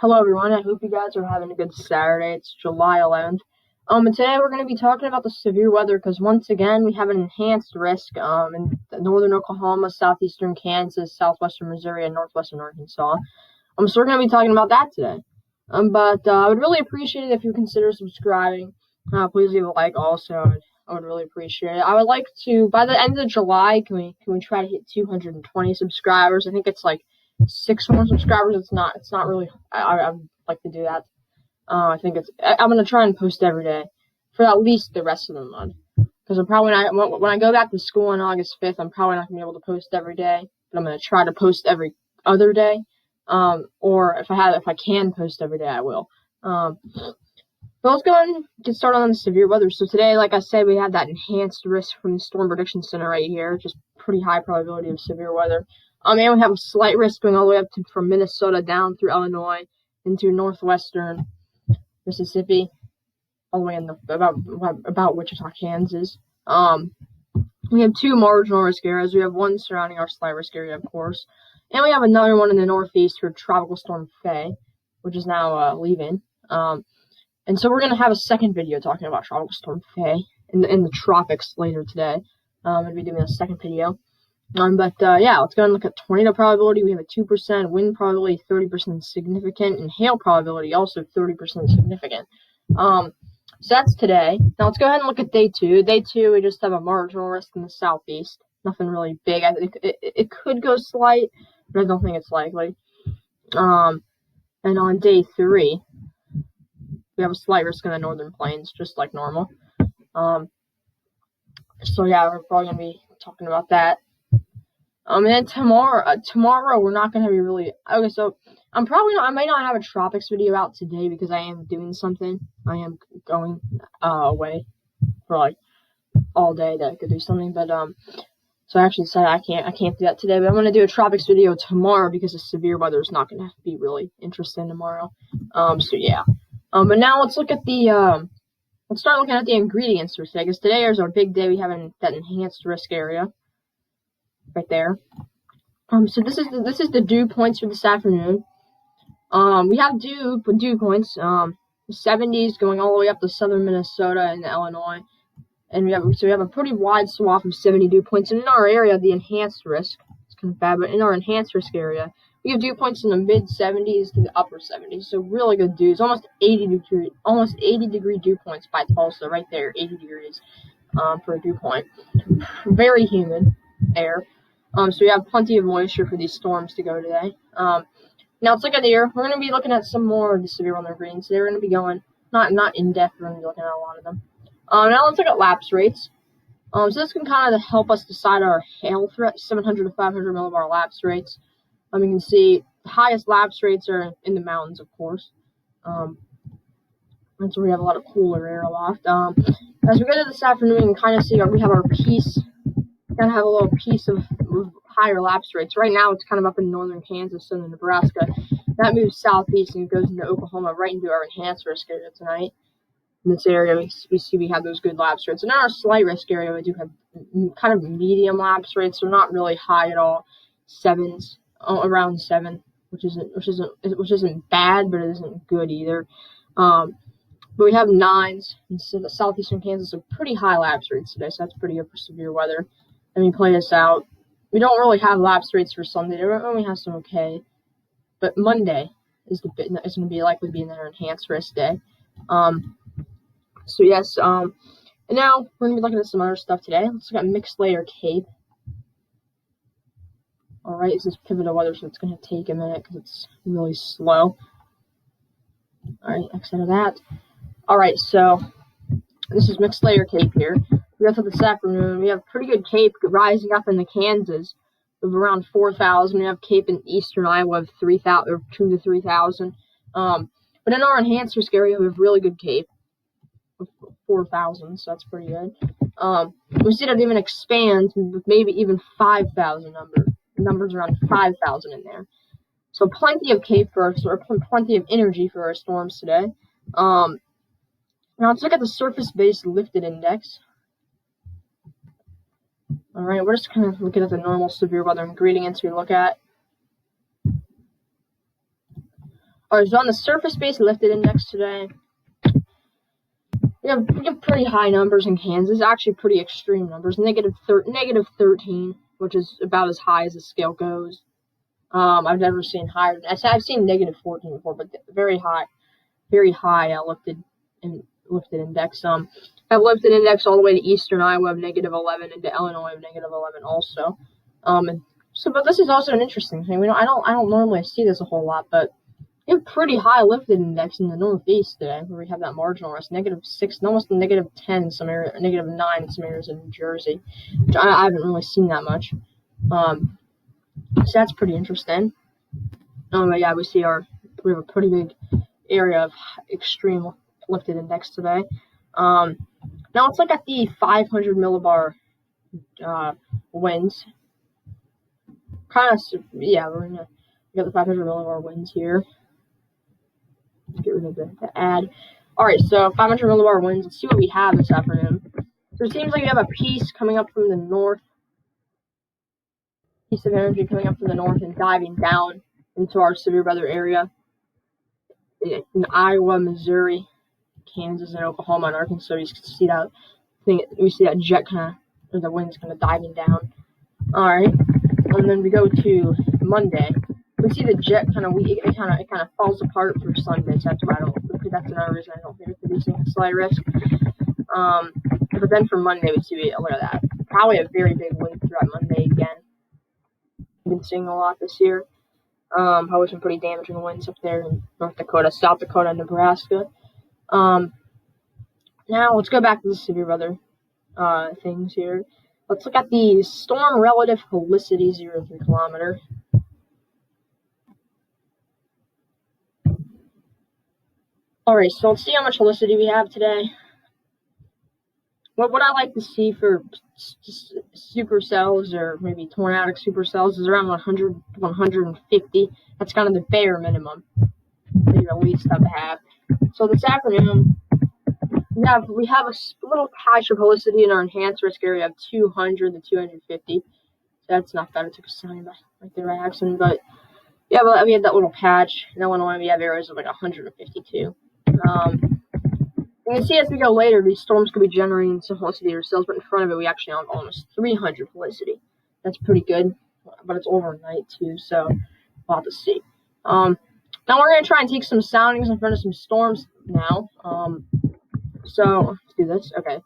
Hello everyone, I hope you guys are having a good Saturday. It's July 11th. And today we're going to be talking about the severe weather because once again we have an enhanced risk in northern Oklahoma, southeastern Kansas, southwestern Missouri, and northwestern Arkansas. So we're going to be talking about that today. But I would really appreciate it if you consider subscribing. Please leave a like also. I would really appreciate it. I would like to, by the end of July, can we try to hit 220 subscribers? I think it's like 6 more subscribers. It's not really. I would like to do that. I'm gonna try and post every day for at least the rest of the month. Because I'm probably not when I go back to school on August 5th. I'm probably not gonna be able to post every day, but I'm gonna try to post every other day. Or if I can post every day, I will. But let's go ahead and get started on the severe weather. So today, like I said, we have that enhanced risk from the Storm Prediction Center right here, just pretty high probability of severe weather. And we have a slight risk going all the way up to from Minnesota down through Illinois into northwestern Mississippi, all the way in about Wichita, Kansas. We have 2 marginal risk areas. We have one surrounding our slight risk area, of course, and we have another one in the northeast for Tropical Storm Faye, which is now leaving. And so we're going to have a second video talking about Tropical Storm Faye in the tropics later today. I'm going to be doing a second video. Let's go ahead and look at tornado probability. We have a 2% wind probability, 30% significant, and hail probability also 30% significant. So that's today. Now let's go ahead and look at day 2. Day 2, we just have a marginal risk in the southeast. Nothing really big. I think it could go slight, but I don't think it's likely. And on day 3, we have a slight risk in the northern plains, just like normal. So yeah, we're probably gonna be talking about that. And then tomorrow we're not gonna be really okay. So I might not have a tropics video out today because I am doing something. I am going away for like all day that I could do something, but so I actually decided I can't do that today. But I'm gonna do a tropics video tomorrow because the severe weather is not gonna be really interesting tomorrow. So yeah. But now let's look at let's start looking at the ingredients for today, because today is our big day. We have that enhanced risk area right there. So this is the dew points for this afternoon. We have dew points, 70s going all the way up to southern Minnesota and Illinois, and we have a pretty wide swath of 70 dew points. And in our area, the enhanced risk, it's kind of bad, but in our enhanced risk area, we have dew points in the mid 70s to the upper 70s, so really good dews. Almost 80 degree dew points by Tulsa, right there, 80 degrees for a dew point. Very humid air. So we have plenty of moisture for these storms to go today. Now let's look at the air. We're going to be looking at some more of the severe weather ingredients. They're going to be going not in depth. We're going to be looking at a lot of them. Now let's look at lapse rates. So this can kind of help us decide our hail threat, 700 to 500 millibar lapse rates. You can see the highest lapse rates are in the mountains, of course. That's where we have a lot of cooler air aloft. As we go to this afternoon, you can kind of see we have our piece. Kind of have a little piece of higher lapse rates. Right now, it's kind of up in northern Kansas and Nebraska. That moves southeast and goes into Oklahoma, right into our enhanced risk area tonight. In this area, we have those good lapse rates. And in our slight risk area, we do have kind of medium lapse rates, so not really high at all. 7s, around 7, which isn't bad, but it isn't good either. But we have 9s in southeastern Kansas, so pretty high lapse rates today. So that's pretty good for severe weather. Let me play this out. We don't really have lapse rates for Sunday. We only have some okay, but Monday is going to be likely being their enhanced risk day. So yes, and now we're going to be looking at some other stuff today. Let's look at mixed layer CAPE. Alright, this is pivotal weather, so it's going to take a minute because it's really slow. Alright, next out of that. Alright, so this is mixed layer CAPE here. We got to this afternoon. We have pretty good CAPE rising up in the Kansas of around 4,000. We have CAPE in eastern Iowa of 3,000 or 2 to 3,000. But in our enhanced risk area, we have really good CAPE of 4,000, so that's pretty good. We see that even expand with maybe even 5,000 numbers around 5,000 in there. So plenty of CAPE plenty of energy for our storms today. Now let's look at the surface-based lifted index. All right, we're just kind of looking at the normal severe weather ingredients we look at. Alright, so on the surface-based lifted index today, we have pretty high numbers in Kansas, actually pretty extreme numbers. Negative 13, which is about as high as the scale goes. I've never seen higher. I've seen negative 14 before, but very high lifted index. Have lifted index all the way to eastern Iowa of negative 11 and to Illinois of negative 11 also. But this is also an interesting thing. I don't normally see this a whole lot, but we have pretty high lifted index in the Northeast today, where we have that marginal risk, -6, almost -10 in some areas, -9 in some areas in New Jersey, which I haven't really seen that much. So that's pretty interesting. Yeah, we have a pretty big area of extreme lifted index today. Now let's look at the 500 millibar winds. We're gonna get the 500 millibar winds here. Let's get rid of the ad. Alright, so 500 millibar winds. Let's see what we have this afternoon. So it seems like we have a piece coming up from the north. Piece of energy coming up from the north and diving down into our severe weather area in Iowa, Missouri, Kansas, and Oklahoma, and Arkansas. You can see that thing. We see that jet or the wind's kind of diving down. Alright, and then we go to Monday. We see the jet it kind of falls apart through Sunday. So that's another reason I don't think it's producing a slight risk. But then for Monday, look at that. Probably a very big wind throughout Monday again. We've been seeing a lot this year. Probably some pretty damaging winds up there in North Dakota, South Dakota, Nebraska. Now let's go back to the severe weather things here. Let's look at the storm relative helicity 0 to 3 kilometer. Alright, so let's see how much helicity we have today. What I like to see for supercells or maybe tornadic supercells is around 100, 150. That's kind of the bare minimum, maybe the least I have. So this afternoon, we have a little patch of helicity in our enhanced risk area of 200 to 250. So that's not bad. I took a sign right there by accident, but we had that little patch. In Illinois, we have areas of like 152. You can see as we go later, these storms could be generating some helicity ourselves, but in front of it, we actually have almost 300 helicity. That's pretty good, but it's overnight too, so we'll have to see. Now we're going to try and take some soundings in front of some storms now. So let's do this. Okay.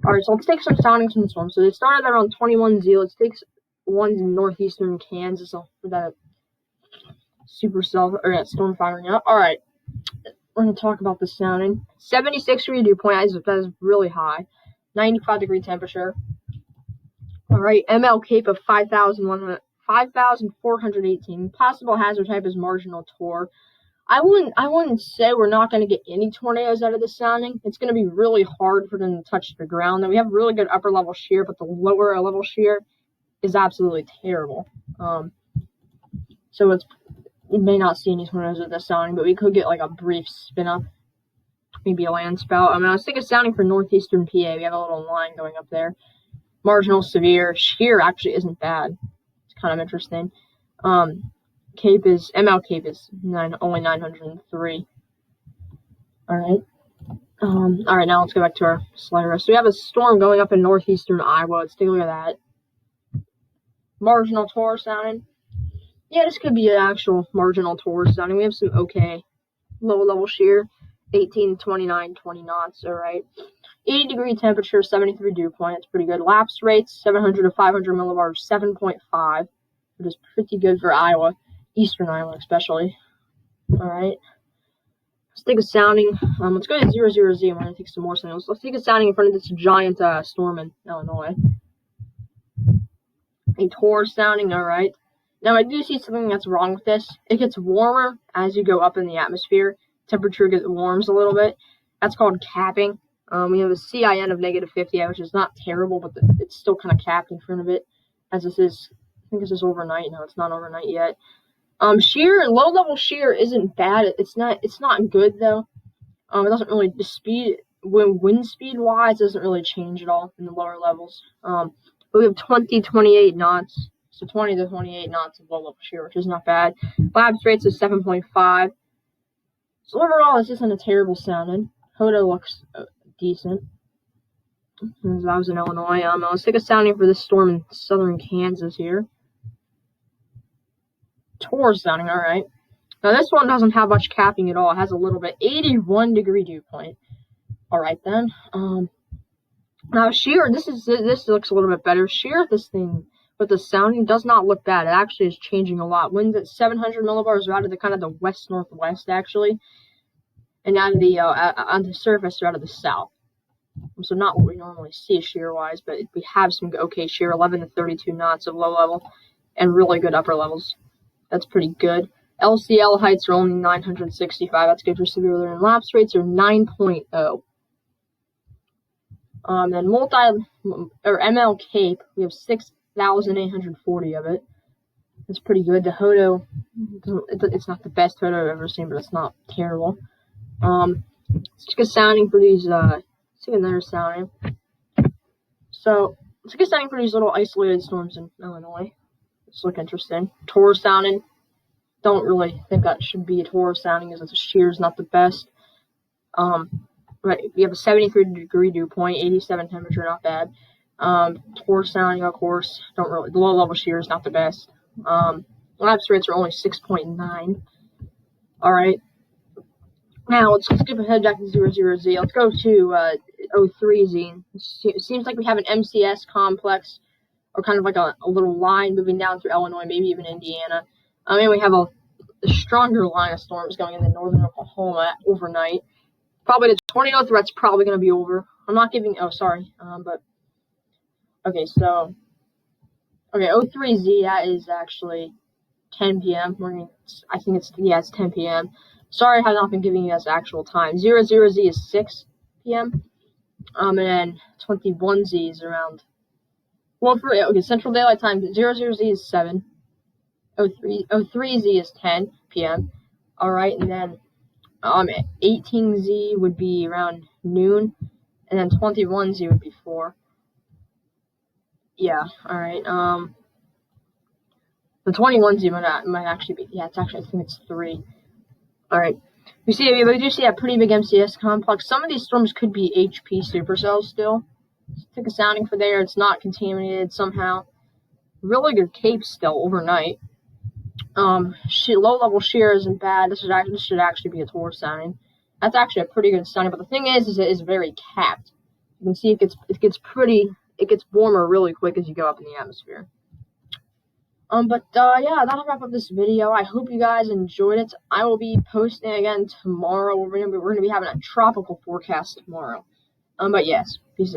Alright, so let's take some soundings from the storm. So they started around 21Z. Let's take ones in northeastern Kansas for that supercell or that storm firing up. Alright. We're going to talk about the sounding. 76-degree dew point. That is really high. 95-degree temperature. Alright, ML Cape of 5,418. Possible hazard type is marginal tor. I wouldn't say we're not going to get any tornadoes out of this sounding. It's going to be really hard for them to touch the ground. Then we have really good upper level shear, but the lower level shear is absolutely terrible. So we may not see any tornadoes with this sounding, but we could get like a brief spin up, maybe a land spout. I was thinking sounding for northeastern PA. We have a little line going up there. Marginal severe shear actually isn't bad. It's kind of interesting. ML Cape is only 903. Alright. Alright, now let's go back to our slider. So we have a storm going up in northeastern Iowa. Let's take a look at that. Marginal tor sounding. Yeah, this could be an actual marginal tor sounding. We have some okay low level shear. 18, 29, 20 knots. Alright. 80-degree temperature, 73 dew point. It's pretty good. Lapse rates, 700 to 500 millibars, 7.5. Which is pretty good for Iowa. Eastern Iowa especially. Alright. Let's take a sounding. Let's go to 00Z. I'm going to take some more soundings. Let's take a sounding in front of this giant storm in Illinois. A tor sounding. Alright. Now I do see something that's wrong with this. It gets warmer as you go up in the atmosphere. Temperature warms a little bit. That's called capping. We have a CIN of -50, which is not terrible, but it's still kind of capped in front of it. As this is, I think this is overnight. No, it's not overnight yet. Shear and low level shear isn't bad. It's not good though. It doesn't really wind speed wise doesn't really change at all in the lower levels. But we have 20, 28 knots. So 20 to 28 knots of low level shear, which is not bad. Lapse rates is 7.5. So overall, this isn't a terrible sounding. Hodo looks decent. As I was in Illinois, let's take a sounding for this storm in southern Kansas here. Tor sounding, alright. Now this one doesn't have much capping at all. It has a little bit. 81 degree dew point. Alright then. Now shear, this looks a little bit better. Shear this thing with the sounding does not look bad. It actually is changing a lot. Winds at 700 millibars are out of the kind of the west-northwest actually. And out of the on the surface are out of the south. So not what we normally see shear-wise, but we have some okay shear, 11 to 32 knots of low level, and really good upper levels. That's pretty good. LCL heights are only 965. That's good for severe weather, and lapse rates are 9.0. Then ML Cape, we have 6,840 of it. That's pretty good. The Hodo, it's not the best Hodo I've ever seen, but it's not terrible. It's just good sounding for these. Let's see another sounding. So it's a good sounding for these little isolated storms in Illinois. This look interesting. Tor sounding. Don't really think that should be a Tor sounding, as the shear is not the best. Right, we have a 73 degree dew point, 87 temperature, not bad. Tor sounding, of course, don't really. The low level shear is not the best. Lapse rates are only 6.9. All right. Now let's skip ahead back to 00Z. Let's go to 03Z. It seems like we have an MCS complex, or kind of like a little line moving down through Illinois, maybe even Indiana. And we have a stronger line of storms going into northern Oklahoma overnight. Probably the tornado threat's probably going to be over. I'm not giving. Oh, sorry. But okay. So 03Z. That is actually 10 p.m. I think it's 10 p.m. Sorry, I have not been giving you guys the actual time. 00Z is 6 p.m. And then 21Z is around. Well, Central Daylight Time. 00Z is 7. 03Z is 10 p.m. All right, and then 18Z would be around noon, and then 21Z would be 4. Yeah, all right. The 21Z might actually be. Yeah, I think it's 3. All right. We do see a pretty big MCS complex. Some of these storms could be HP supercells still. Let's take a sounding for there. It's not contaminated somehow. Really good Cape still overnight. Low level shear isn't bad. This should actually be a Tor sounding. That's actually a pretty good sounding. But the thing is it is very capped. You can see it gets warmer really quick as you go up in the atmosphere. Yeah, that'll wrap up this video. I hope you guys enjoyed it. I will be posting again tomorrow. We're gonna be having a tropical forecast tomorrow. But yes, peace out.